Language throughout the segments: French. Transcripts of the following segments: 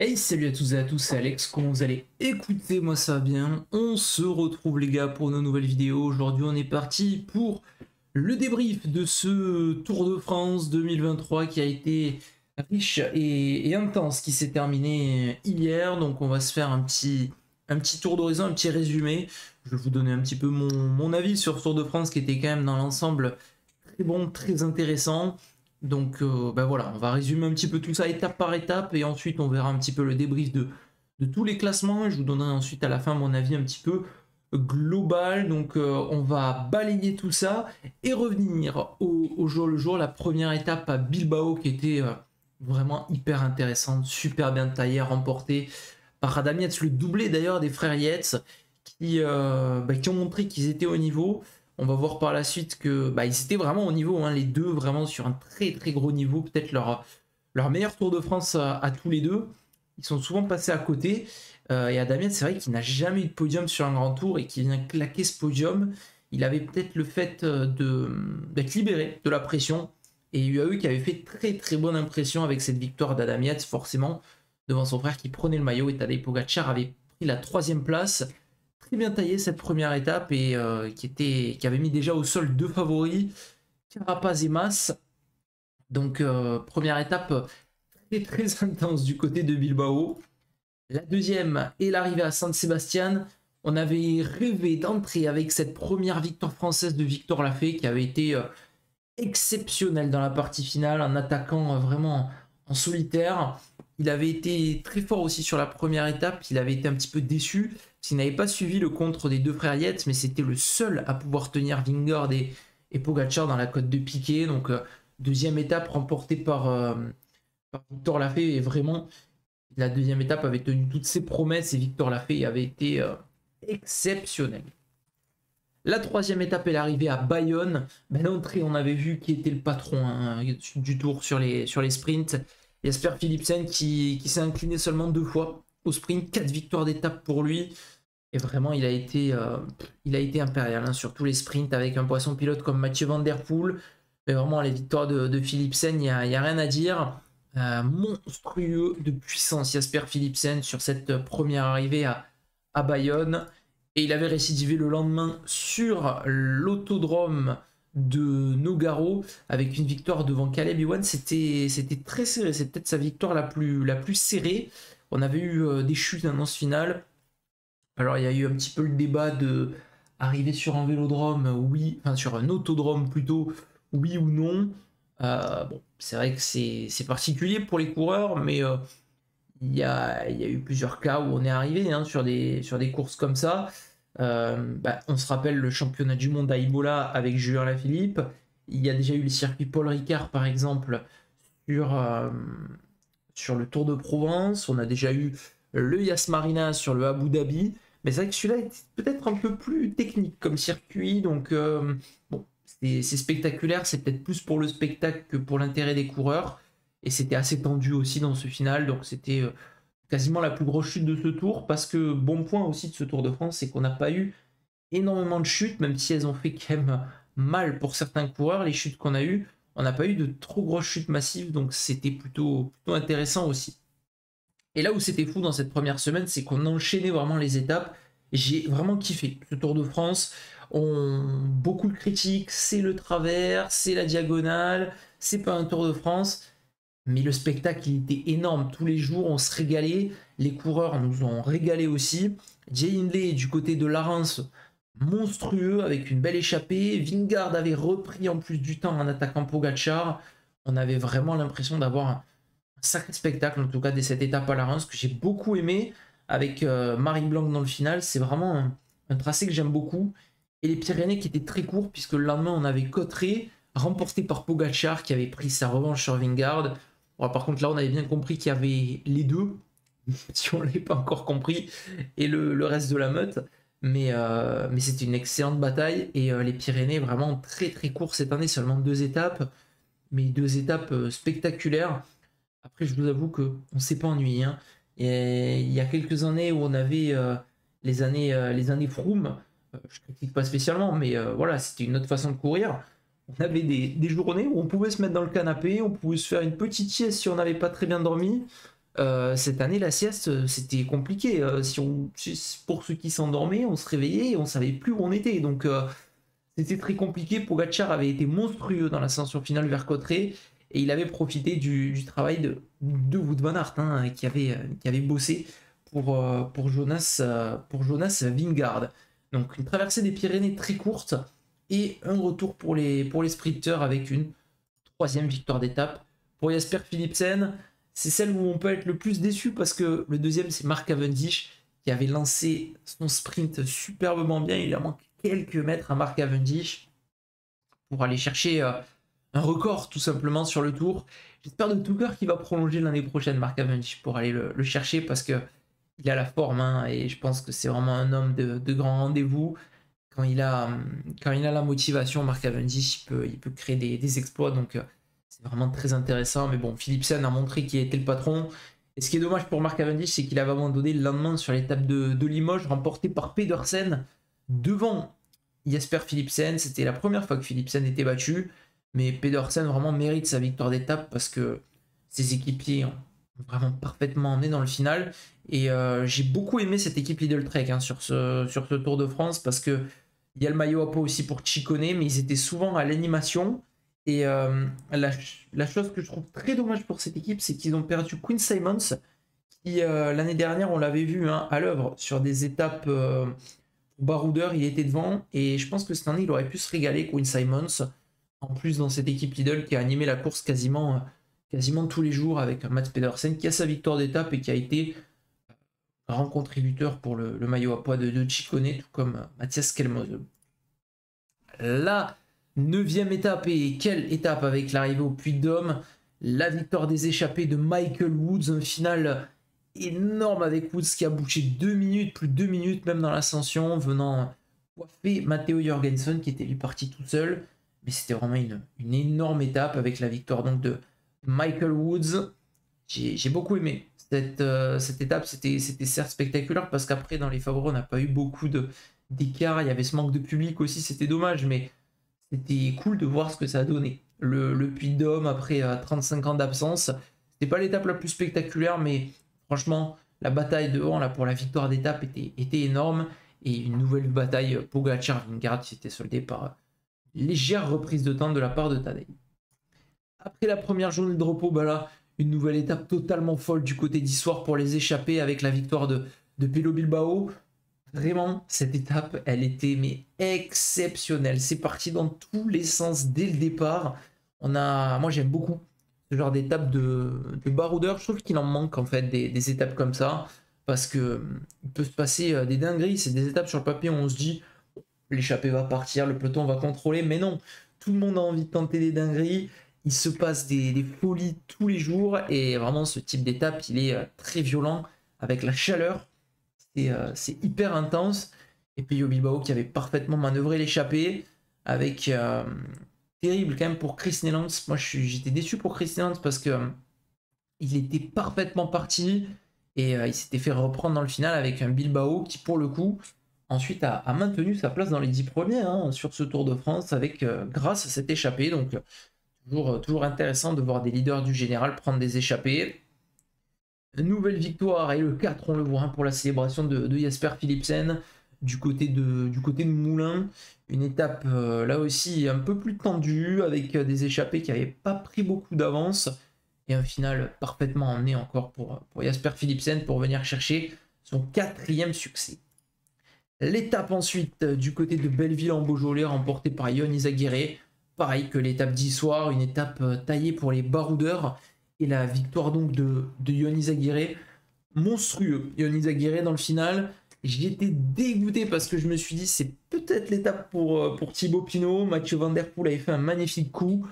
Hey, salut à tous et à tous, c'est Alex, comment vous allez? Écoutez, moi ça va bien, on se retrouve les gars pour nos nouvelles vidéos. Aujourd'hui on est parti pour le débrief de ce Tour de France 2023 qui a été riche et intense, qui s'est terminé hier. Donc on va se faire un petit tour d'horizon, un petit résumé. Je vais vous donner un petit peu mon avis sur ce Tour de France qui était quand même dans l'ensemble très bon, très intéressant. Donc bah voilà, on va résumer un petit peu tout ça étape par étape et ensuite on verra un petit peu le débrief de tous les classements et je vous donnerai ensuite à la fin mon avis un petit peu global. Donc on va balayer tout ça et revenir au jour le jour. La première étape à Bilbao qui était vraiment hyper intéressante, super bien taillée, remportée par Adam Yates, le doublé d'ailleurs des frères Yates qui ont montré qu'ils étaient au niveau. On va voir par la suite que ils étaient vraiment au niveau, hein, les deux vraiment sur un très très gros niveau, peut-être leur meilleur Tour de France à tous les deux. Ils sont souvent passés à côté. Et Adamian, c'est vrai qu'il n'a jamais eu de podium sur un grand tour et qu'il vient claquer ce podium. Il avait peut-être le fait d'être libéré de la pression. Et UAE qui avait fait très très bonne impression avec cette victoire d'Adam Yates, forcément, devant son frère qui prenait le maillot. Et Tadej Pogacar avait pris la troisième place. Très bien taillé cette première étape et qui avait mis déjà au sol deux favoris, Carapaz et Mas. Donc première étape très très intense du côté de Bilbao. La deuxième est l'arrivée à San Sebastian. On avait rêvé d'entrer avec cette première victoire française de Victor Lafay qui avait été exceptionnelle dans la partie finale, en attaquant vraiment en solitaire. Il avait été très fort aussi sur la première étape, il avait été un petit peu déçu, parce qu'il n'avait pas suivi le contre des deux frères Yates, mais c'était le seul à pouvoir tenir Vingegaard et Pogacar dans la côte de Piquet. Donc deuxième étape remportée par Victor Lafay, et vraiment la deuxième étape avait tenu toutes ses promesses, et Victor Lafay avait été exceptionnel. La troisième étape est l'arrivée à Bayonne. L'entrée, on avait vu qui était le patron, hein, du tour sur les sprints. Jasper Philipsen qui s'est incliné seulement 2 fois au sprint, 4 victoires d'étape pour lui. Et vraiment, il a été impérial, hein, sur tous les sprints avec un poisson pilote comme Mathieu Van Der Poel. Mais vraiment, les victoires de Philipsen, il n'y a rien à dire. Monstrueux de puissance, Jasper Philipsen, sur cette première arrivée à Bayonne. Et il avait récidivé le lendemain sur l'autodrome de Nogaro avec une victoire devant Caleb Ewan. C'était très serré, c'est peut-être sa victoire la plus serrée. On avait eu des chutes dans ce final. Alors il y a eu un petit peu le débat de arriver sur un vélodrome, oui, enfin sur un autodrome plutôt, oui ou non. Bon, c'est vrai que c'est particulier pour les coureurs, mais il y a eu plusieurs cas où on est arrivé, hein, sur des courses comme ça. On se rappelle le championnat du monde à Imola avec Julien Lafilippe. Il y a déjà eu le circuit Paul Ricard, par exemple, sur, euh, sur le Tour de Provence. On a déjà eu le Yas Marina sur le Abu Dhabi. Mais c'est vrai que celui-là est peut-être un peu plus technique comme circuit. Donc, bon, c'est spectaculaire. C'est peut-être plus pour le spectacle que pour l'intérêt des coureurs. Et c'était assez tendu aussi dans ce final. Donc, c'était quasiment la plus grosse chute de ce tour, parce que bon point aussi de ce Tour de France, c'est qu'on n'a pas eu énormément de chutes, même si elles ont fait quand même mal pour certains coureurs, les chutes qu'on a eues, on n'a pas eu de trop grosses chutes massives, donc c'était plutôt intéressant aussi. Et là où c'était fou dans cette première semaine, c'est qu'on enchaînait vraiment les étapes. J'ai vraiment kiffé ce Tour de France. Beaucoup de critiques, c'est le travers, c'est la diagonale, c'est pas un Tour de France. Mais le spectacle, il était énorme. Tous les jours, on se régalait. Les coureurs nous ont régalé aussi. Jay Hindley, du côté de Laurens, monstrueux, avec une belle échappée. Vingegaard avait repris en plus du temps en attaquant Pogacar. On avait vraiment l'impression d'avoir un sacré spectacle, en tout cas, dès cette étape à Laurens, que j'ai beaucoup aimé, avec Marie Blanc dans le final. C'est vraiment un tracé que j'aime beaucoup. Et les Pyrénées qui étaient très courts, puisque le lendemain, on avait Cotterêts, remporté par Pogacar, qui avait pris sa revanche sur Vingegaard. Bon, par contre, là, on avait bien compris qu'il y avait les deux, si on ne l'avait pas encore compris, et le reste de la meute. Mais c'était une excellente bataille. Et les Pyrénées, vraiment très très court cette année, seulement 2 étapes, mais 2 étapes spectaculaires. Après, je vous avoue qu'on ne s'est pas ennuyé, hein. Et il y a quelques années où on avait les années Froome, je critique pas spécialement, mais voilà, c'était une autre façon de courir. On avait des journées où on pouvait se mettre dans le canapé, on pouvait se faire une petite sieste si on n'avait pas très bien dormi. cette année, la sieste, c'était compliqué. Pour ceux qui s'endormaient, on se réveillait et on savait plus où on était. Donc, c'était très compliqué. Pogacar avait été monstrueux dans l'ascension finale vers Cotterêts et il avait profité du travail de Wout van Aert, hein, qui avait bossé pour Jonas Vingegaard. Donc, une traversée des Pyrénées très courte et un retour pour les sprinteurs avec une troisième victoire d'étape. Pour Jasper Philipsen, c'est celle où on peut être le plus déçu parce que le deuxième, c'est Mark Cavendish qui avait lancé son sprint superbement bien. Il a manqué quelques mètres à Mark Cavendish pour aller chercher un record tout simplement sur le tour. J'espère de tout cœur qu'il va prolonger l'année prochaine, Mark Cavendish, pour aller le chercher parce que il a la forme, hein, et je pense que c'est vraiment un homme de grand rendez-vous. Quand il a la motivation, Mark Cavendish, il peut créer des exploits, donc c'est vraiment très intéressant. Mais bon, Philipsen a montré qu'il était le patron. Et ce qui est dommage pour Mark Cavendish, c'est qu'il avait abandonné le lendemain sur l'étape de Limoges, remportée par Pedersen devant Jasper Philipsen. C'était la première fois que Philipsen était battu, mais Pedersen vraiment mérite sa victoire d'étape parce que ses équipiers ont vraiment parfaitement emmené dans le final. Et j'ai beaucoup aimé cette équipe Lidl Trek, hein, sur ce Tour de France parce que il y a le maillot à peau aussi pour Ciccone, mais ils étaient souvent à l'animation. Et la chose que je trouve très dommage pour cette équipe, c'est qu'ils ont perdu Quinn Simons, qui l'année dernière, on l'avait vu, hein, à l'œuvre sur des étapes baroudeur, il était devant. Et je pense que cette année, il aurait pu se régaler, Quinn Simons. En plus, dans cette équipe Lidl qui a animé la course quasiment tous les jours avec Mats Pedersen, qui a sa victoire d'étape et qui a été grand contributeur pour le maillot à pois de Ciccone, tout comme Mathias Kelmose. La 9e étape, et quelle étape avec l'arrivée au Puy-de-Dôme, la victoire des échappés de Michael Woods, un final énorme avec Woods qui a bouché 2 minutes, plus de 2 minutes même dans l'ascension, venant coiffer Matteo Jorgensen qui était lui parti tout seul. Mais c'était vraiment une énorme étape avec la victoire donc de Michael Woods. J'ai beaucoup aimé cette étape. C'était certes spectaculaire parce qu'après dans les favoris on n'a pas eu beaucoup d'écart. Il y avait ce manque de public aussi, c'était dommage, mais c'était cool de voir ce que ça a donné. Le Puy-de-Dôme après 35 ans d'absence, c'était pas l'étape la plus spectaculaire, mais franchement la bataille devant là pour la victoire d'étape était énorme, et une nouvelle bataille Pogacar-Vingegaard qui était soldée par légère reprise de temps de la part de Tadej. Après la première journée de repos, bah là, une nouvelle étape totalement folle du côté d'Issoire pour les échappés avec la victoire de Pello Bilbao. Vraiment, cette étape, elle était mais exceptionnelle. C'est parti dans tous les sens dès le départ. Moi, j'aime beaucoup ce genre d'étape de baroudeur. Je trouve qu'il en manque en fait des étapes comme ça parce que il peut se passer des dingueries. C'est des étapes sur le papier où on se dit l'échappée va partir, le peloton va contrôler, mais non, tout le monde a envie de tenter des dingueries. Il se passe des folies tous les jours et vraiment ce type d'étape, il est très violent avec la chaleur. C'est hyper intense. Et puis Bilbao qui avait parfaitement manœuvré l'échappée avec terrible quand même pour Chris Nellans. Moi j'étais déçu pour Chris Nellans parce que il était parfaitement parti et il s'était fait reprendre dans le final avec un Bilbao qui pour le coup ensuite a maintenu sa place dans les 10 premiers, hein, sur ce Tour de France avec grâce à cette échappée. Donc toujours intéressant de voir des leaders du général prendre des échappées. Nouvelle victoire et le 4, on le voit, hein, pour la célébration de Jasper Philipsen du côté de Moulins. Une étape là aussi un peu plus tendue avec des échappées qui n'avaient pas pris beaucoup d'avance et un final parfaitement emmené encore pour Jasper Philipsen pour venir chercher son 4e succès. L'étape ensuite du côté de Belleville en Beaujolais remportée par Yon Izagirre. Pareil que l'étape d'Issoire, une étape taillée pour les baroudeurs. Et la victoire donc de Yon Izagirre, monstrueux. Yon Izagirre dans le final, j'y étais dégoûté parce que je me suis dit c'est peut-être l'étape pour Thibaut Pinot. Mathieu Van Der Poel avait fait un magnifique coup,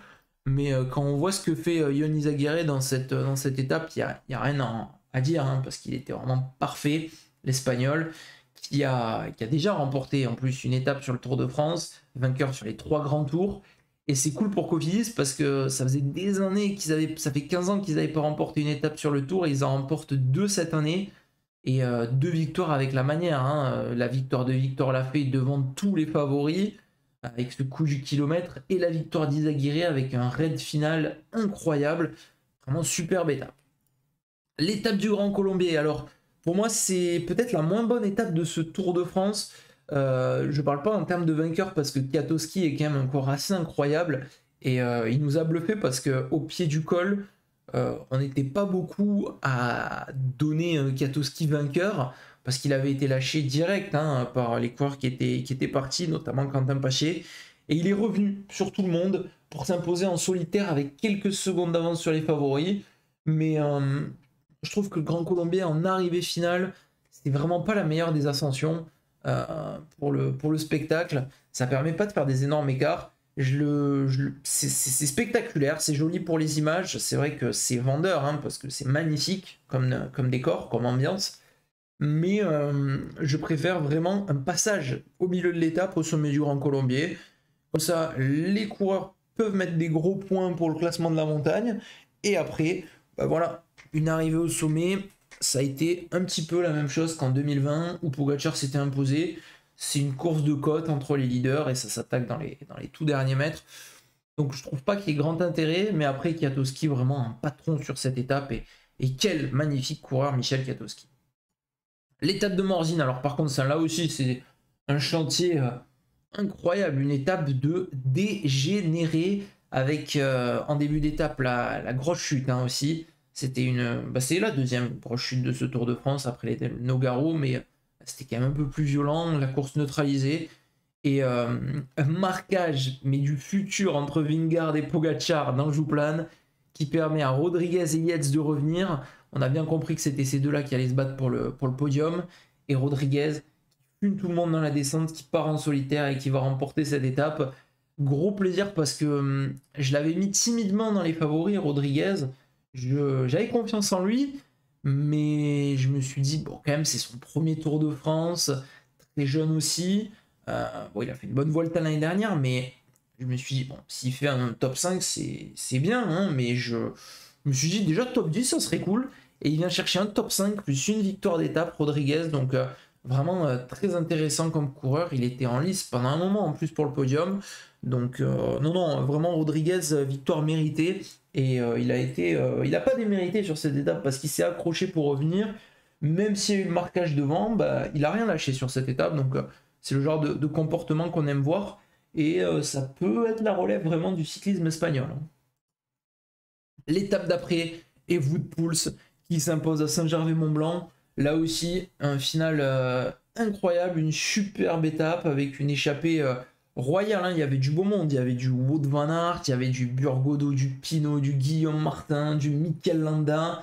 mais quand on voit ce que fait Yon Izagirre dans cette étape, il n'y a rien à dire, hein, parce qu'il était vraiment parfait, l'Espagnol, qui a déjà remporté en plus une étape sur le Tour de France, vainqueur sur les 3 grands tours. Et c'est cool pour Cofidis parce que ça faisait des années ça fait 15 ans qu'ils n'avaient pas remporté une étape sur le Tour, et ils en remportent 2 cette année, et 2 victoires avec la manière, hein. La victoire de Victor Lafay devant tous les favoris avec ce coup du kilomètre, et la victoire d'Izagirre avec un raid final incroyable. Vraiment superbe étape. L'étape du Grand Colombier, alors pour moi c'est peut-être la moins bonne étape de ce Tour de France. Je parle pas en termes de vainqueur parce que Kwiatkowski est quand même encore assez incroyable et il nous a bluffé parce que au pied du col, on n'était pas beaucoup à donner Kwiatkowski vainqueur parce qu'il avait été lâché direct hein, par les coureurs qui étaient partis, notamment Quentin Paché, et il est revenu sur tout le monde pour s'imposer en solitaire avec quelques secondes d'avance sur les favoris. Mais je trouve que le Grand Colombier en arrivée finale, c'est vraiment pas la meilleure des ascensions pour le spectacle. Ça permet pas de faire des énormes écarts. C'est spectaculaire, c'est joli pour les images. C'est vrai que c'est vendeur hein, parce que c'est magnifique comme décor, comme ambiance. Mais je préfère vraiment un passage au milieu de l'étape au sommet du Grand Colombier. Comme ça, les coureurs peuvent mettre des gros points pour le classement de la montagne. Et après, bah voilà, une arrivée au sommet, ça a été un petit peu la même chose qu'en 2020 où Pogacar s'était imposé. C'est une course de côte entre les leaders et ça s'attaque dans les tout derniers mètres. Donc je trouve pas qu'il y ait grand intérêt, mais après Kwiatkowski vraiment un patron sur cette étape et quel magnifique coureur Michel Kwiatkowski. L'étape de Morzine, alors par contre ça là aussi c'est un chantier incroyable, une étape de dégénéré avec en début d'étape la grosse chute hein, aussi. C'était c'est la deuxième grosse chute de ce Tour de France après les Nogaro, mais c'était quand même un peu plus violent, la course neutralisée et un marquage mais du futur entre Vingegaard et Pogacar dans le Jouplan qui permet à Rodriguez et Yates de revenir. On a bien compris que c'était ces deux-là qui allaient se battre pour le podium et Rodriguez qui fume tout le monde dans la descente, qui part en solitaire et qui va remporter cette étape. Gros plaisir parce que je l'avais mis timidement dans les favoris, Rodriguez. J'avais confiance en lui, mais je me suis dit, bon, quand même, c'est son premier Tour de France, très jeune aussi. Bon, il a fait une bonne Vuelta l'année dernière, mais je me suis dit, bon, s'il fait un top 5, c'est bien, hein, mais je me suis dit, déjà, top 10, ça serait cool. Et il vient chercher un top 5 plus une victoire d'étape, Rodriguez, donc vraiment très intéressant comme coureur. Il était en lice pendant un moment en plus pour le podium. Donc, non, vraiment, Rodriguez, victoire méritée. Et il n'a pas démérité sur cette étape parce qu'il s'est accroché pour revenir. Même s'il y a eu le marquage devant, bah, il n'a rien lâché sur cette étape. Donc, c'est le genre de comportement qu'on aime voir. Et ça peut être la relève vraiment du cyclisme espagnol. Hein. L'étape d'après est Wout Poels qui s'impose à Saint-Gervais-Mont-Blanc. Là aussi, un final incroyable, une superbe étape avec une échappée royale. Hein. Il y avait du beau monde, il y avait du Wout van Aert, il y avait du Burgodo, du Pinot, du Guillaume Martin, du Mikel Landa.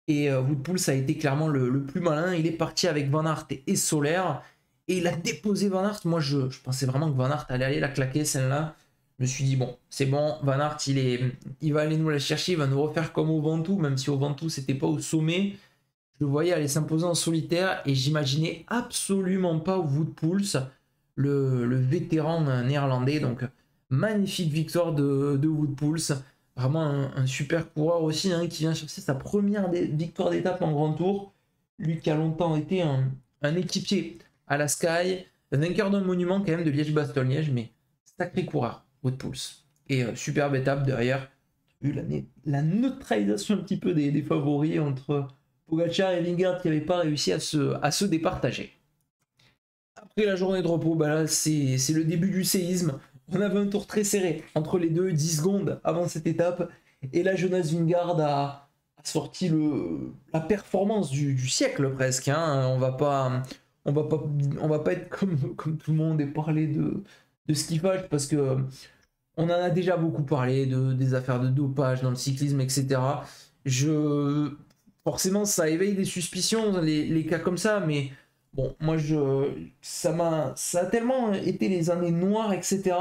Et Wout Poels a été clairement le plus malin. Il est parti avec Van Aert et Soler. Et il a déposé Van Aert. Moi, je pensais vraiment que Van Aert allait aller la claquer, celle-là. Je me suis dit, bon, c'est bon, Van Aert, il va aller nous la chercher, il va nous refaire comme au Ventoux, même si au Ventoux, c'était pas au sommet. Je le voyais aller s'imposer en solitaire et j'imaginais absolument pas Wout Poels, le vétéran néerlandais. Donc, magnifique victoire de Wout Poels. Vraiment un super coureur aussi hein, qui vient chercher sa première victoire d'étape en Grand Tour. Lui qui a longtemps été un équipier à la Sky, vainqueur d'un monument quand même de Liège-Bastogne-Liège, mais sacré coureur, Wout Poels. Et superbe étape derrière, vu la neutralisation un petit peu des favoris entre Pogacar et Vingegaard qui n'avaient pas réussi à se départager. Après la journée de repos, bah là c'est le début du séisme. On avait un tour très serré entre les deux, 10 secondes avant cette étape. Et là, Jonas Vingegaard a sorti la performance du siècle presque. Hein. On va pas être comme tout le monde et parler de skiffage parce que on en a déjà beaucoup parlé des affaires de dopage dans le cyclisme, etc. Forcément, ça éveille des suspicions, les cas comme ça, mais bon, moi, ça a tellement été les années noires, etc.,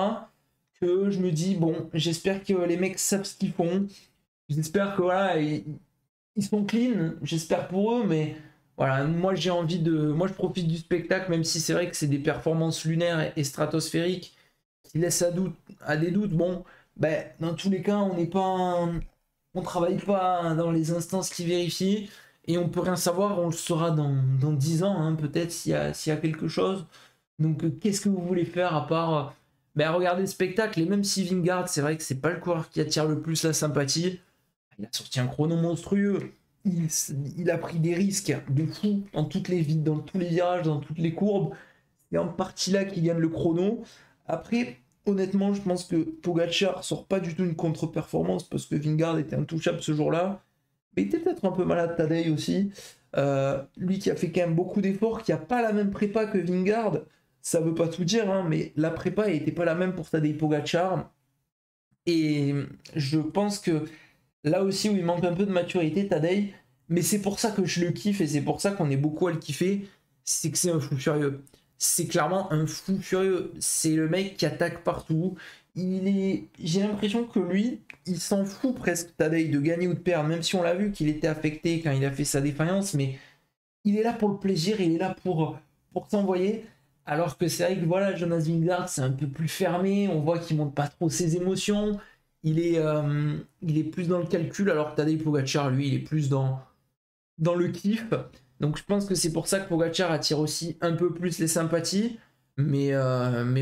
que je me dis, bon, j'espère que les mecs savent ce qu'ils font. J'espère que, voilà, ils sont clean, j'espère pour eux, mais voilà, moi, moi, je profite du spectacle, même si c'est vrai que c'est des performances lunaires et stratosphériques qui laissent à des doutes. Bon, ben, dans tous les cas, on travaille pas dans les instances qui vérifient et on peut rien savoir, on le saura dans 10 ans, hein, peut-être s'il y a quelque chose. Donc qu'est-ce que vous voulez faire à part regarder le spectacle? Et même si Vingegaard, c'est vrai que c'est pas le coureur qui attire le plus la sympathie, il a sorti un chrono monstrueux. il a pris des risques de fou dans toutes les vides, dans tous les virages, dans toutes les courbes. C'est en partie là qu'il gagne le chrono. Après, honnêtement, je pense que Pogacar sort pas du tout une contre-performance parce que Vingegaard était intouchable ce jour-là. Mais il était peut-être un peu malade Tadej aussi. Lui qui a fait quand même beaucoup d'efforts, qui a pas la même prépa que Vingegaard, ça veut pas tout dire, hein, mais la prépa n'était pas la même pour Tadej Pogacar. Et je pense que là aussi où il manque un peu de maturité, Tadej, mais c'est pour ça que je le kiffe et c'est pour ça qu'on est beaucoup à le kiffer, c'est que c'est un fou furieux. C'est clairement un fou furieux. C'est le mec qui attaque partout. J'ai l'impression que lui, il s'en fout presque, Tadej, de gagner ou de perdre, même si on l'a vu qu'il était affecté quand il a fait sa défaillance, mais il est là pour le plaisir, il est là pour s'envoyer. Alors que c'est vrai que voilà, Jonas Vingegaard, c'est un peu plus fermé, on voit qu'il montre pas trop ses émotions, il est plus dans le calcul, alors que Tadej Pogacar, lui, il est plus dans le kiff. Donc je pense que c'est pour ça que Pogacar attire aussi un peu plus les sympathies. Mais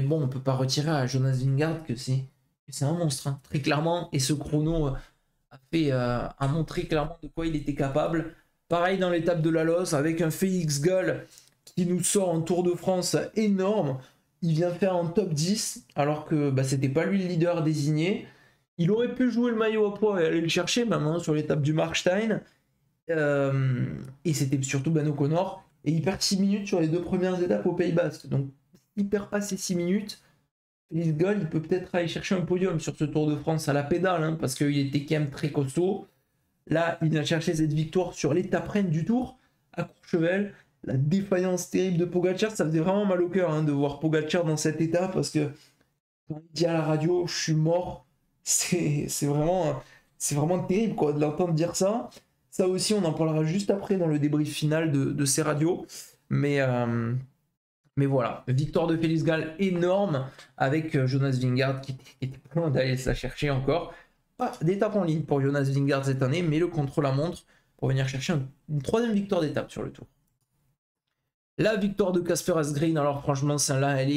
bon, on peut pas retirer à Jonas Vingegaard que c'est un monstre, hein, très clairement. Et ce chrono a montré clairement de quoi il était capable. Pareil dans l'étape de la Loze, avec un Félix Gall qui nous sort un Tour de France énorme. Il vient faire un top 10, alors que c'était pas lui le leader désigné. Il aurait pu jouer le maillot à poids et aller le chercher, maintenant sur l'étape du Markstein. Et c'était surtout Ben O'Connor. Et il perd 6 minutes sur les 2 premières étapes au Pays Basque. Donc, il perd pas ces 6 minutes. Félix Gall, il peut peut-être aller chercher un podium sur ce Tour de France à la pédale, hein, parce qu'il était quand même très costaud. Là, il vient chercher cette victoire sur l'étape reine du Tour, à Courchevel. La défaillance terrible de Pogacar, ça faisait vraiment mal au cœur, hein, de voir Pogacar dans cet état, parce que quand il dit à la radio, je suis mort, c'est vraiment terrible quoi, de l'entendre dire ça. Ça aussi, on en parlera juste après dans le débrief final de ces radios. Mais voilà, victoire de Félix Gall énorme avec Jonas Vingegaard qui était pas loin d'aller se la chercher encore. Pas d'étape en ligne pour Jonas Vingegaard cette année, mais le contre-la-montre pour venir chercher une 3e victoire d'étape sur le Tour. La victoire de Casper Asgreen, alors franchement, celle-là, elle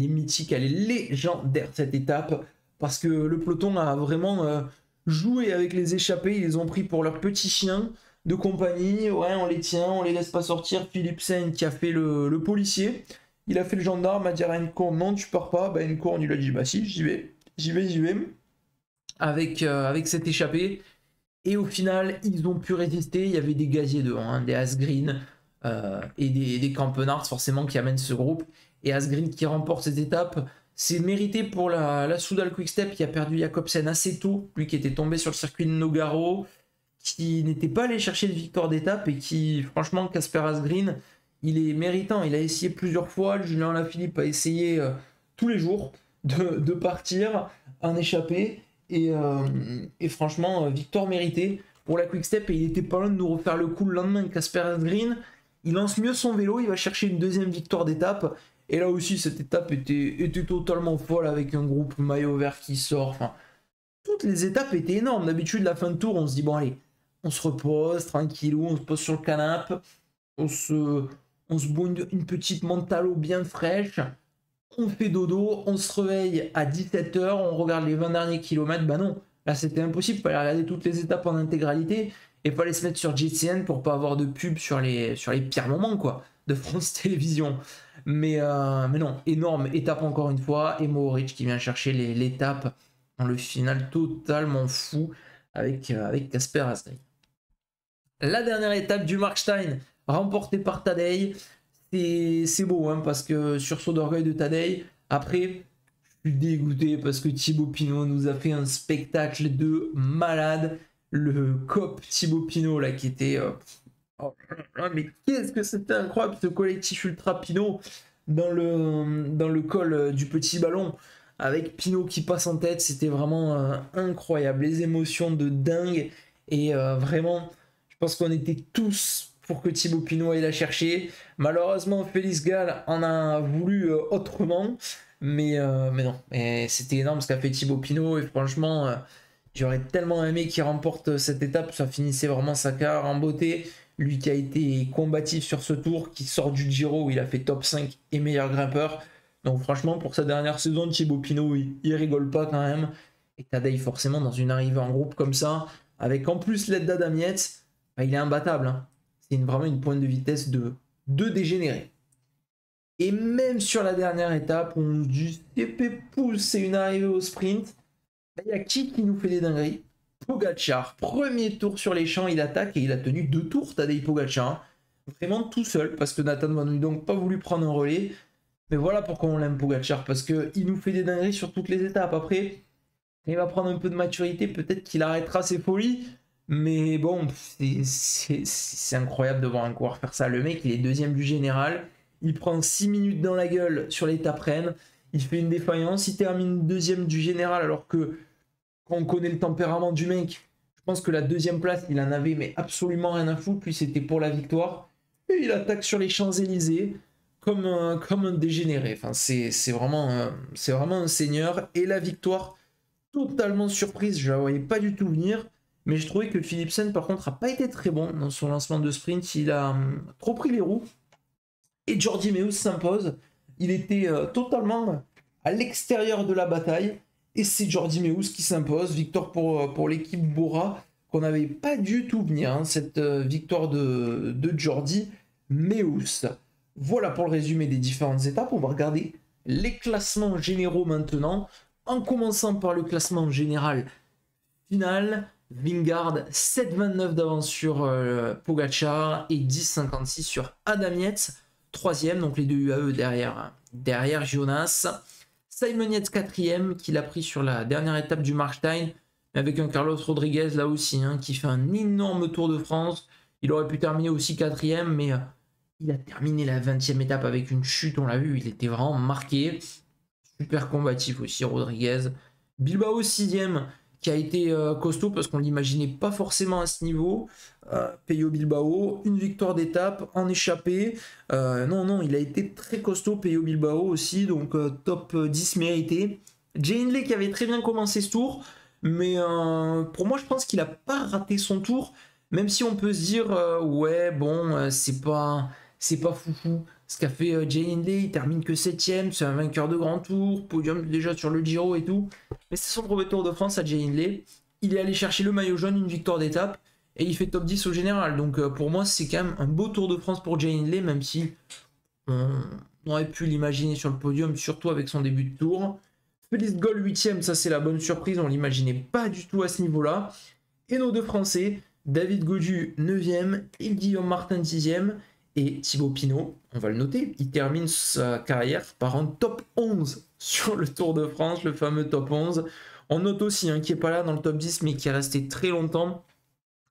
est mythique, elle est légendaire cette étape, parce que le peloton a vraiment joué avec les échappés, ils les ont pris pour leurs petits chiens de compagnie, ouais, on les tient, on les laisse pas sortir. Philipsen qui a fait le policier, il a fait le gendarme, a dit à Encorn, non tu pars pas, Encorn il a dit bah si, j'y vais, avec cette échappée. Et au final, ils ont pu résister. Il y avait des gaziers devant, hein, des Asgreen et des Campenarts forcément qui amènent ce groupe. Et Asgreen qui remporte cette étape. C'est mérité pour la Soudal Quick-Step qui a perdu Jacobsen assez tôt. Lui qui était tombé sur le circuit de Nogaro, qui n'était pas allé chercher de victoire d'étape et qui, franchement, Casper Asgreen, il est méritant. Il a essayé plusieurs fois. Julien Alaphilippe a essayé tous les jours de partir en échappée. Et franchement, victoire méritée pour la Quick-Step. Et il était pas loin de nous refaire le coup le lendemain. Casper Asgreen, il lance mieux son vélo. Il va chercher une 2e victoire d'étape. Et là aussi, cette étape était totalement folle avec un groupe maillot vert qui sort. Enfin, toutes les étapes étaient énormes. D'habitude, la fin de tour, on se dit, bon, allez, on se repose tranquillou, on se pose sur le canapé, on se boit une petite Mentalo bien fraîche, on fait dodo, on se réveille à 17h, on regarde les 20 derniers kilomètres. Bah non, là c'était impossible, il fallait regarder toutes les étapes en intégralité et fallait se mettre sur GCN pour pas avoir de pub sur les pires moments quoi de France Télévisions. Mais non, énorme étape encore une fois, et Mohoric qui vient chercher l'étape dans le final totalement fou avec Casper Asgreen. La dernière étape du Markstein, remportée par Tadej. C'est beau, hein, parce que sursaut d'orgueil de Tadej. Après, je suis dégoûté parce que Thibaut Pinot nous a fait un spectacle de malade. Le cop Thibaut Pinot, là, qui était... Oh, mais qu'est-ce que c'était incroyable, ce collectif Ultra Pinot dans le col du petit ballon. Avec Pinot qui passe en tête, c'était vraiment incroyable. Les émotions de dingue. Et vraiment, je pense qu'on était tous pour que Thibaut Pinot aille la chercher. Malheureusement, Félix Gall en a voulu autrement. Mais non, c'était énorme ce qu'a fait Thibaut Pinot. Et franchement, j'aurais tellement aimé qu'il remporte cette étape. Ça finissait vraiment sa carrière en beauté. Lui qui a été combatif sur ce tour, qui sort du Giro où il a fait top 5 et meilleur grimpeur. Donc franchement, pour sa dernière saison, Thibaut Pinot, il rigole pas quand même. Et Tadej, forcément, dans une arrivée en groupe comme ça, avec en plus l'aide d'Adam Yates, il est imbattable. Hein. C'est vraiment une pointe de vitesse de dégénéré. Et même sur la dernière étape, on se dit c'est une arrivée au sprint. Il y a qui nous fait des dingueries? Pogacar, premier tour sur les champs, il attaque et il a tenu 2 tours, Tadej Pogacar. Vraiment tout seul, parce que Nathan Van Hooydonck n'a pas voulu prendre un relais. Mais voilà pourquoi on l'aime Pogacar, parce qu'il nous fait des dingueries sur toutes les étapes. Après, il va prendre un peu de maturité, peut-être qu'il arrêtera ses folies. Mais bon, c'est incroyable de voir un coureur faire ça. Le mec, il est deuxième du général. Il prend 6 minutes dans la gueule sur l'étape Rennes. Il fait une défaillance. Il termine deuxième du général, alors que quand on connaît le tempérament du mec, je pense que la deuxième place, il en avait mais absolument rien à foutre. Puis c'était pour la victoire. Et il attaque sur les Champs-Élysées comme un dégénéré. Enfin, c'est vraiment un seigneur. Et la victoire, totalement surprise. Je ne la voyais pas du tout venir. Mais je trouvais que Philipsen, par contre, n'a pas été très bon dans son lancement de sprint. Il a trop pris les roues. Et Jordi Meeus s'impose. Il était totalement à l'extérieur de la bataille. Et c'est Jordi Meeus qui s'impose. Victoire pour l'équipe Bora, qu'on n'avait pas du tout venir. Hein, cette victoire de Jordi Meeus. Voilà pour le résumé des différentes étapes. On va regarder les classements généraux maintenant. En commençant par le classement général final. Vingegaard 7,29 d'avance sur Pogacar et 10,56 sur Adam Yates. Troisième, donc les deux UAE derrière Jonas. Simon Yates quatrième, qu'il a pris sur la dernière étape du Markstein, avec un Carlos Rodriguez là aussi, hein, qui fait un énorme Tour de France. Il aurait pu terminer aussi quatrième, mais il a terminé la 20e étape avec une chute, on l'a vu, il était vraiment marqué. Super combatif aussi, Rodriguez. Bilbao 6e, qui a été costaud parce qu'on ne l'imaginait pas forcément à ce niveau. Peyo Bilbao, une victoire d'étape en échappée. Non, il a été très costaud, Peyo Bilbao aussi, donc top 10 mérité. Jay Hindley qui avait très bien commencé ce tour, mais pour moi je pense qu'il n'a pas raté son tour, même si on peut se dire ouais bon c'est pas foufou. Ce qu'a fait Jay Hindley, il termine que 7ème, c'est un vainqueur de grand tour, podium déjà sur le Giro et tout. Mais c'est son premier Tour de France à Jay Hindley. Il est allé chercher le maillot jaune, une victoire d'étape, et il fait top 10 au général. Donc pour moi, c'est quand même un beau Tour de France pour Jay Hindley, même si on aurait pu l'imaginer sur le podium, surtout avec son début de tour. Félix Gall 8ème, ça c'est la bonne surprise, on ne l'imaginait pas du tout à ce niveau-là. Et nos deux Français, David Gaudu 9ème, et Guillaume Martin 10ème. Et Thibaut Pinot, on va le noter, il termine sa carrière par un top 11 sur le Tour de France, le fameux top 11. On note aussi qui n'est pas là dans le top 10, mais qui est resté très longtemps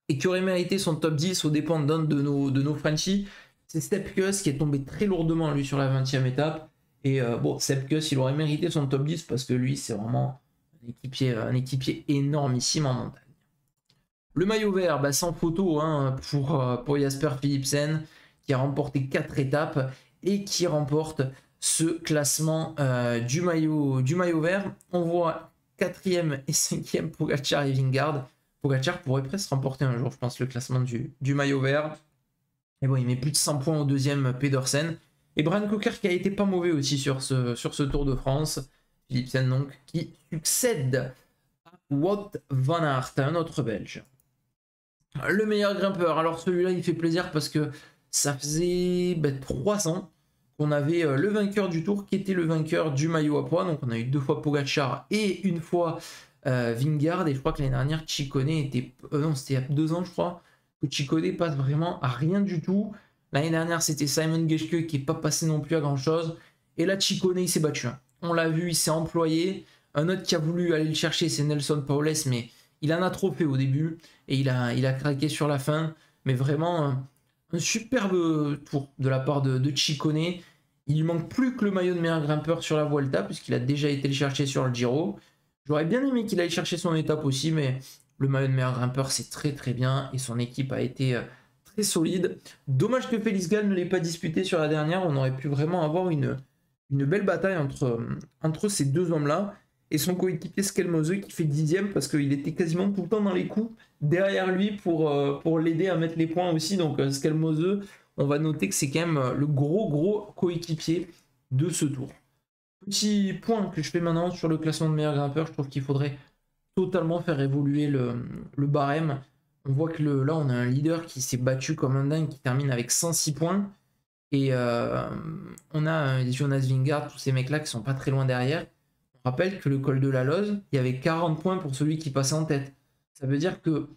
et qui aurait mérité son top 10 aux dépens d'un de nos Frenchies. C'est Sepp Kuss qui est tombé très lourdement lui sur la 20e étape. Et bon, Sepp Kuss, il aurait mérité son top 10 parce que lui, c'est vraiment un équipier énormissime en montagne. Le maillot vert, sans photo pour Jasper Philipsen, qui a remporté 4 étapes et qui remporte ce classement du maillot vert. On voit 4e et 5e Pogacar et Vingegaard. Pogacar pourrait presque remporter un jour, je pense, le classement du maillot vert. Mais bon, il met plus de 100 points au deuxième Pedersen. Et Bryan Coquer qui a été pas mauvais aussi sur ce Tour de France. Philipsen donc qui succède à Wout van Aert, un autre Belge. Le meilleur grimpeur. Alors celui-là, il fait plaisir parce que ça faisait 3 ans qu'on avait le vainqueur du Tour qui était le vainqueur du maillot à pois. Donc on a eu 2 fois Pogacar et une fois Vingegaard. Et je crois que l'année dernière, Ciccone était... non, c'était il y a 2 ans, je crois, que Ciccone passe vraiment à rien du tout. L'année dernière, c'était Simon Geschke qui n'est pas passé non plus à grand-chose. Et là, Ciccone, il s'est battu. On l'a vu, il s'est employé. Un autre qui a voulu aller le chercher, c'est Nelson Paules, mais il en a trop fait au début. Et il a craqué sur la fin. Mais vraiment... un superbe tour de la part de Ciccone. Il lui manque plus que le maillot de meilleur grimpeur sur la Vuelta, puisqu'il a déjà été le chercher sur le Giro. J'aurais bien aimé qu'il aille chercher son étape aussi, mais le maillot de meilleur grimpeur, c'est très très bien, et son équipe a été très solide. Dommage que Félix Gall ne l'ait pas disputé sur la dernière, on aurait pu vraiment avoir une belle bataille entre ces deux hommes-là. Et son coéquipier Skelmose qui fait 10ème parce qu'il était quasiment tout le temps dans les coups derrière lui pour l'aider à mettre les points aussi. Donc Skelmose, on va noter que c'est quand même le gros coéquipier de ce tour. Petit point que je fais maintenant sur le classement de meilleur grimpeur, je trouve qu'il faudrait totalement faire évoluer le barème. on voit que là, on a un leader qui s'est battu comme un dingue, qui termine avec 106 points. Et on a Jonas Vingegaard, tous ces mecs-là qui sont pas très loin derrière. On rappelle que le col de la Loze, il y avait 40 points pour celui qui passait en tête. Ça veut dire que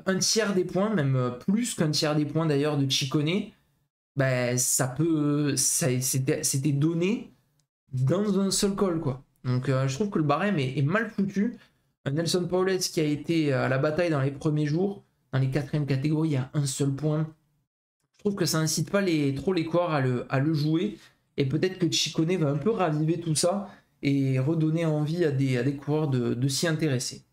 un tiers des points, même plus qu'un tiers des points d'ailleurs de Ciccone, bah, c'était donné dans un seul col, quoi. Donc je trouve que le barème est mal foutu. Nelson Powlett qui a été à la bataille dans les premiers jours, dans les 4e catégories, il y a un seul point. Je trouve que ça incite pas trop les coureurs à le jouer. Et peut-être que Ciccone va un peu raviver tout ça et redonner envie à des coureurs de s'y intéresser.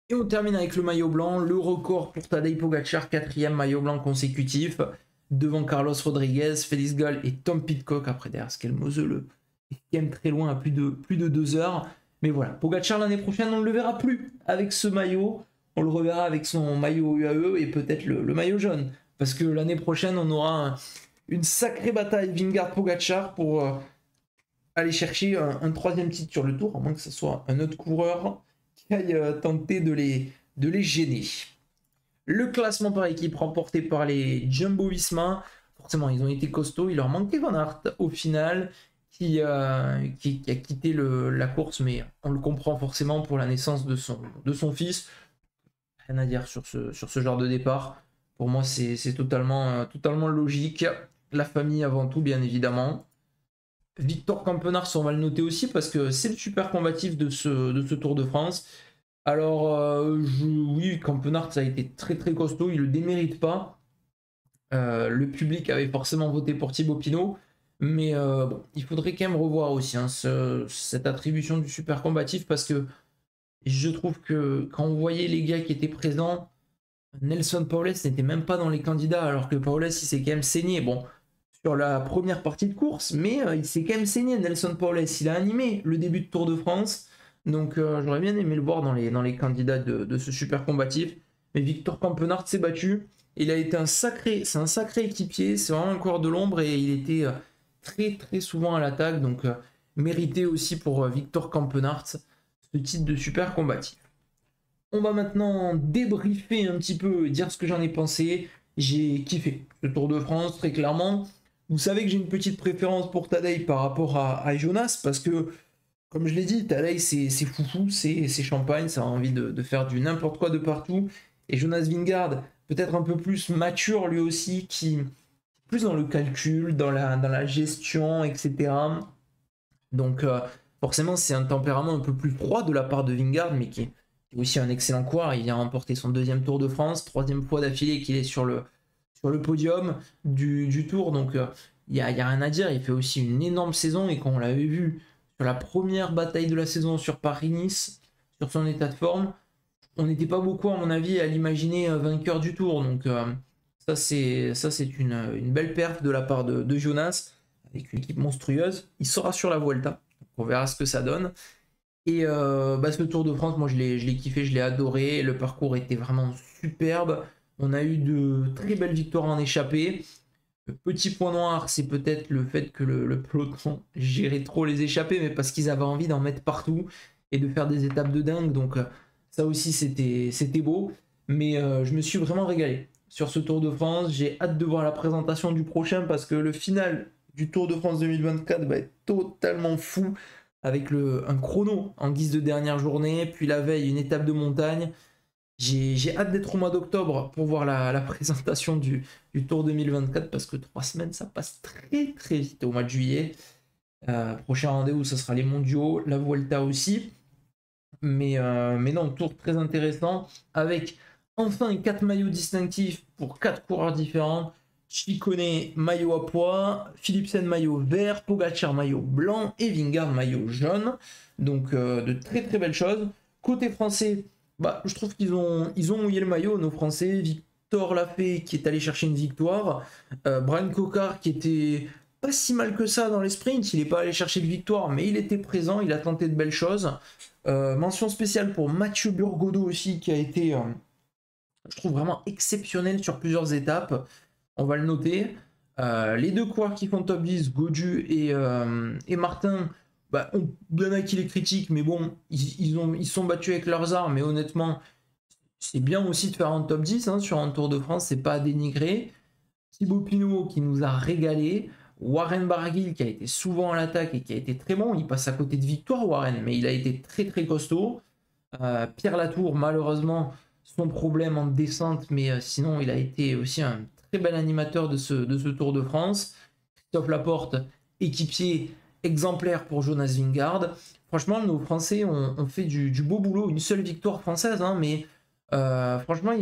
Et on termine avec le maillot blanc, le record pour Tadej Pogacar, 4e maillot blanc consécutif, devant Carlos Rodriguez, Félix Gall et Tom Pidcock. Après derrière Skelmosele est quand même très loin à plus de 2 heures. Mais voilà, Pogacar l'année prochaine, on ne le verra plus avec ce maillot. On le reverra avec son maillot UAE et peut-être le maillot jaune. Parce que l'année prochaine, on aura une sacrée bataille Vingegaard-Pogacar pour aller chercher un 3e titre sur le tour, à moins que ce soit un autre coureur qui aille tenter de les gêner. Le classement par équipe remporté par les Jumbo-Visma. Forcément, ils ont été costauds. Il leur manquait Van Aert au final, qui a quitté la course, mais on le comprend forcément pour la naissance de son fils. Rien à dire sur ce genre de départ. Pour moi, c'est totalement logique. La famille avant tout, bien évidemment. Victor Campenaerts, on va le noter aussi parce que c'est le super combatif de ce Tour de France. Alors, oui, Campenaerts a été très très costaud, il ne le démérite pas. Le public avait forcément voté pour Thibaut Pinot, mais bon, il faudrait quand même revoir aussi cette attribution du super combatif parce que je trouve que quand on voyait les gars qui étaient présents, Nelson Powlett n'était même pas dans les candidats, alors que Powlett il s'est quand même saigné. Bon, sur la première partie de course, mais il s'est quand même saigné. Nelson Powlett, il a animé le début de Tour de France. Donc j'aurais bien aimé le voir dans les candidats de ce super combatif. Mais Victor Campenaerts s'est battu. Il a été c'est un sacré équipier. C'est vraiment un coureur de l'ombre et il était très très souvent à l'attaque. Donc mérité aussi pour Victor Campenaerts ce titre de super combatif. On va maintenant débriefer un petit peu, dire ce que j'en ai pensé. J'ai kiffé ce Tour de France très clairement. Vous savez que j'ai une petite préférence pour Tadej par rapport à Jonas parce que comme je l'ai dit, Tadej c'est foufou, c'est champagne, ça a envie de faire du n'importe quoi de partout. Et Jonas Vingegaard, peut-être un peu plus mature lui aussi, qui est plus dans le calcul, dans la gestion, etc. Donc forcément c'est un tempérament un peu plus froid de la part de Vingegaard, mais qui est aussi un excellent coureur. Il vient remporter son 2e Tour de France, 3e fois d'affilée qu'il est sur le podium du Tour. Donc il y a rien à dire, il fait aussi une énorme saison et quand on l'avait vu sur la première bataille de la saison sur Paris-Nice, sur son état de forme, on n'était pas beaucoup à mon avis à l'imaginer vainqueur du Tour. Donc ça c'est une belle perf de la part de Jonas avec une équipe monstrueuse. Il sera sur la Vuelta, on verra ce que ça donne. Et ce Tour de France, moi je l'ai kiffé, je l'ai adoré, le parcours était vraiment superbe. On a eu de très belles victoires en échappée. Le petit point noir, c'est peut-être le fait que le peloton gérait trop les échappées, mais parce qu'ils avaient envie d'en mettre partout et de faire des étapes de dingue. Donc ça aussi, c'était beau. Mais je me suis vraiment régalé sur ce Tour de France. J'ai hâte de voir la présentation du prochain parce que le final du Tour de France 2024 va être totalement fou avec un chrono en guise de dernière journée, puis la veille, une étape de montagne. J'ai hâte d'être au mois d'octobre pour voir la présentation du Tour 2024 parce que 3 semaines ça passe très très vite au mois de juillet. Prochain rendez-vous, ce sera les mondiaux, la Vuelta aussi. Mais non, tour très intéressant avec enfin 4 maillots distinctifs pour 4 coureurs différents. Ciccone maillot à pois, Philipsen maillot vert, Pogacar maillot blanc et Vingegaard maillot jaune. Donc de très très belles choses. Côté français, je trouve qu'ils ont mouillé le maillot, nos Français. Victor Lafay qui est allé chercher une victoire. Brian Cocard qui était pas si mal que ça dans les sprints. Il n'est pas allé chercher de victoire, mais il était présent, il a tenté de belles choses. Mention spéciale pour Mathieu Burgodeau aussi qui a été, je trouve, vraiment exceptionnel sur plusieurs étapes. On va le noter. Les 2 coureurs qui font top 10, Gaudu et Martin, il y en a qui les critiquent, mais bon, ils sont battus avec leurs armes, mais honnêtement, C'est bien aussi de faire un top 10 hein, sur un Tour de France, c'est pas à dénigrer. Thibaut Pinot qui nous a régalé. Warren Barguil qui a été souvent à l'attaque et qui a été très bon. Il passe à côté de victoire, Warren, mais il a été très très costaud. Pierre Latour, malheureusement, son problème en descente, mais sinon, il a été aussi un très bel animateur de ce Tour de France. Christophe Laporte, équipier exemplaire pour Jonas Vingegaard. Franchement, nos Français ont fait du beau boulot. Une seule victoire française, hein, mais franchement,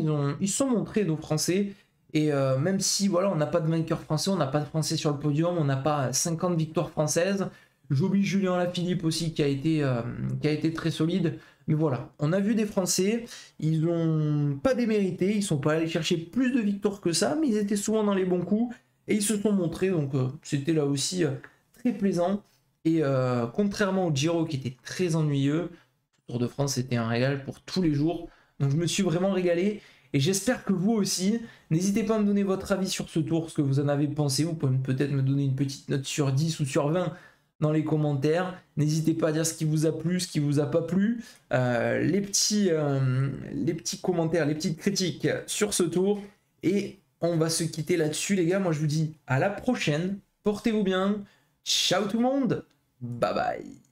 ils sont montrés, nos Français. Et même si voilà, on n'a pas de vainqueur français, on n'a pas de Français sur le podium, on n'a pas 50 victoires françaises. J'oublie Julien Lafilippe aussi qui a été très solide. Mais voilà, on a vu des Français, ils n'ont pas démérité, ils sont pas allés chercher plus de victoires que ça, mais ils étaient souvent dans les bons coups et ils se sont montrés. Donc c'était là aussi très plaisant. Et contrairement au Giro qui était très ennuyeux, le Tour de France c'était un régal pour tous les jours. Donc je me suis vraiment régalé. Et j'espère que vous aussi, n'hésitez pas à me donner votre avis sur ce tour, ce que vous en avez pensé. Vous pouvez peut-être me donner une petite note sur 10 ou sur 20 dans les commentaires. N'hésitez pas à dire ce qui vous a plu, ce qui vous a pas plu. Les petits commentaires, les petites critiques sur ce tour. Et on va se quitter là-dessus, les gars. Moi, je vous dis à la prochaine. Portez-vous bien. Ciao tout le monde. Bye bye.